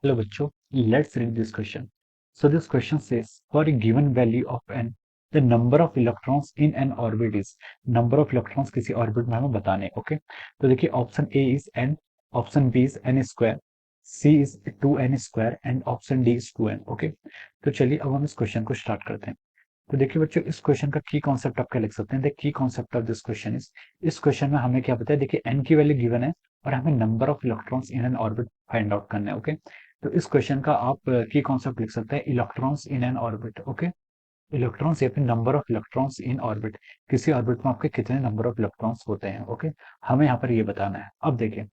Hello बच्चों, let's read this question. So this question says, for a given value of n, the number of electrons in an orbit is, number of electrons किसी orbit में हमें बताने हैं, okay? तो देखिए option A is n, option B is n square, C is 2n square and option D is 2n, okay? तो चलिए अब हम इस क्वेश्चन को स्टार्ट करते हैं। तो देखिए बच्चों, इस क्वेश्चन का की कॉन्सेप्ट आप क्या लिख सकते हैं। The key concept of this question is, इस क्वेश्चन में हमें क्या पता है, देखिए एन की वैल्यू गिवन है और हमें number of electrons in n orbit find out करना है। ओके, तो इस क्वेश्चन का आप की कॉन्सेप्ट लिख सकते हैं electrons in n orbit. Okay, electrons या फिर number of electrons in orbit, किसी ऑर्बिट में आपके कितने नंबर ऑफ इलेक्ट्रॉन्स होते हैं। ओके, हमें यहाँ पर ये बताना है। अब देखिए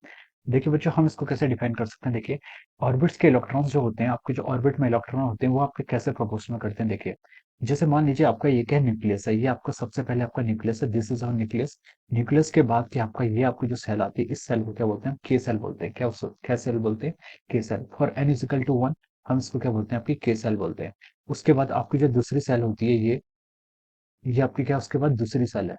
देखिए बच्चों, हम इसको कैसे डिफाइन कर सकते हैं। देखिए ऑर्बिट्स के इलेक्ट्रॉन्स जो होते हैं, आपके जो ऑर्बिट में इलेक्ट्रॉन होते हैं, वो आपके कैसे प्रोपोर्शनल करते हैं। देखिए जैसे मान लीजिए आपका ये क्या न्यूक्लियस है, ये आपका सबसे पहले आपका न्यूक्लियस है, this is our nucleus. Nucleus के बाद क्या आपका ये आपकी जो सेल आती है, इस सेल को क्या बोलते हैं, के सेल बोलते हैं। क्या सेल बोलते हैं, K cell. For n equal to one हम इसको क्या बोलते हैं, आपकी के सेल बोलते हैं। उसके बाद आपकी जो दूसरी सेल होती है, ये आपकी क्या, उसके बाद दूसरी सेल है,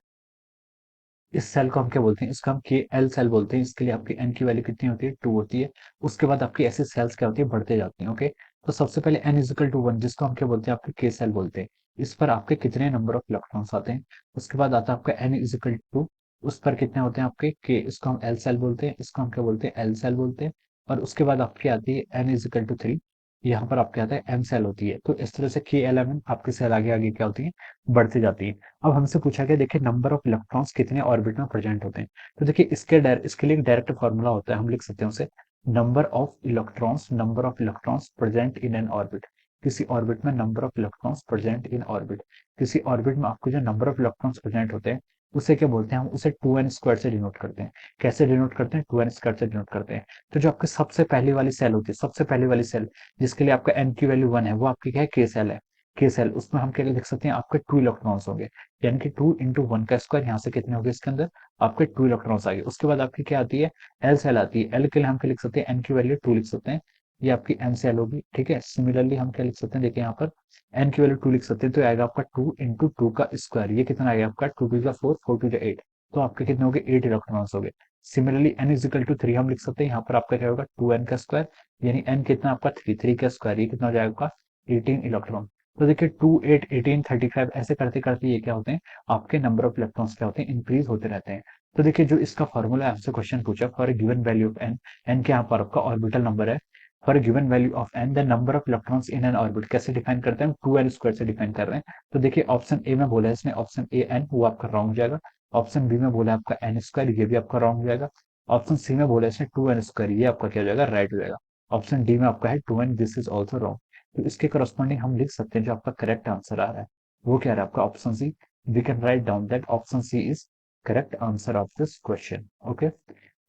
इस सेल को हम क्या बोलते हैं, इसको हम के एल सेल बोलते हैं। इसके लिए आपकी एन की वैल्यू कितनी होती है, 2 होती है। उसके बाद आपकी ऐसी सेल्स क्या होती है, बढ़ते जाती हैं। ओके, तो सबसे पहले एन इजिकल टू वन, जिसको हम क्या बोलते हैं, आपके के सेल बोलते हैं। इस पर आपके कितने नंबर ऑफ इलेक्ट्रॉन्स आते हैं। उसके बाद आता है आपका एन इजिकल टू, उस पर कितने होते हैं आपके के, इसको हम एल सेल बोलते हैं, इसको हम क्या बोलते हैं, एल सेल बोलते हैं। और उसके बाद आपकी आती है एन इजिकल टू थ्री, यहाँ पर आपके आता है एम सेल होती है। तो इस तरह से के एल एम आपकी सेल आगे आगे क्या होती है, बढ़ती जाती है। अब हमसे पूछा गया, देखिए नंबर ऑफ इलेक्ट्रॉन्स कितने ऑर्बिट में प्रेजेंट होते हैं। तो देखिए इसके लिए एक डायरेक्ट फॉर्मूला होता है, हम लिख सकते हैं उसे, number of electrons present in n orbit. किसी ऑर्बिट में number of electrons present in orbit, किसी ऑर्बिट में आपको जो नंबर ऑफ इलेक्ट्रॉन्स प्रेजेंट होते हैं, उसे क्या बोलते हैं, हम उसे 2n स्क्वायर से डिनोट करते हैं। कैसे डिनोट करते हैं, 2n स्क्वायर से डिनोट करते हैं। तो जो आपकी सबसे पहली वाली सेल होती है, सबसे पहली वाली सेल जिसके लिए आपका n की वैल्यू 1 है, वो आपकी क्या है, के सेल है। के सेल, उसमें हम क्या लिख सकते हैं, आपके 2 इलेक्ट्रॉन्स होंगे, यानी कि 2 इंटू वन का स्क्वायर, यहाँ से कितने हो गए इसके अंदर, आपके 2 इलेक्ट्रॉन्स आ गए। उसके बाद आपकी क्या आती है, एल सेल आती है। एल के लिए हम क्या लिख सकते हैं, एन की वैल्यू 2 लिख सकते हैं, ये आपकी एन सेल होगी। ठीक है, सिमिलरली हम क्या लिख सकते हैं, देखिए यहाँ पर एन की वैल्यू 2 लिख सकते हैं, तो आएगा आपका 2 इंटू टू का स्क्वायर, ये कितना आएगा आपका, 2 टू 4, 4 टू 8। तो आपके कितने हो गए, 8 इलेक्ट्रॉन्स हो गए। Similarly n is equal to 3 हम लिख सकते हैं, यहाँ पर आपका क्या होगा, 2n का स्क्वायर, यानी एन कितना आपका 3, 3 का स्क्वायर, ये कितना हो जाएगा आपका, 18 इलेक्ट्रॉन। तो देखिए 2, 8, 18, 35 ऐसे करते करते ये क्या होते हैं, आपके नंबर ऑफ इलेक्ट्रॉन्स क्या होते हैं, इंक्रीज होते रहते हैं। तो देखिए जो इसका फॉर्मूला है, आपसे क्वेश्चन पूछा, for given value of n, n के यहाँ पर आपका ऑर्बिटल नंबर है। For given value of n, the number of electrons in n orbit कैसे डिफाइन करते हैं, 2n स्क्वायर से डिफाइन कर रहे हैं। तो देखिए ऑप्शन ए में बोला है इसने, ऑप्शन ए एन, वो आपका रॉन्ग हो जाएगा। ऑप्शन बी में बोला है आपका एन स्क्वायर, ये भी आपका रॉन्ग हो जाएगा। ऑप्शन सी में बोला है इसने 2n स्क्वायर, ये आपका क्या हो जाएगा, राइट हो जाएगा। ऑप्शन डी में आपका है 2n, this is also wrong. तो इसके करस्पॉन्डिंग हम लिख सकते हैं, जो आपका करेक्ट आंसर आ रहा है वो क्या रहा है, आपका option C. We can write down that option C is correct answer of this question. Okay,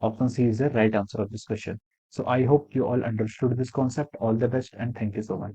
option C is the right answer of this question. So I hope you all understood this concept. All the best and thank you so much.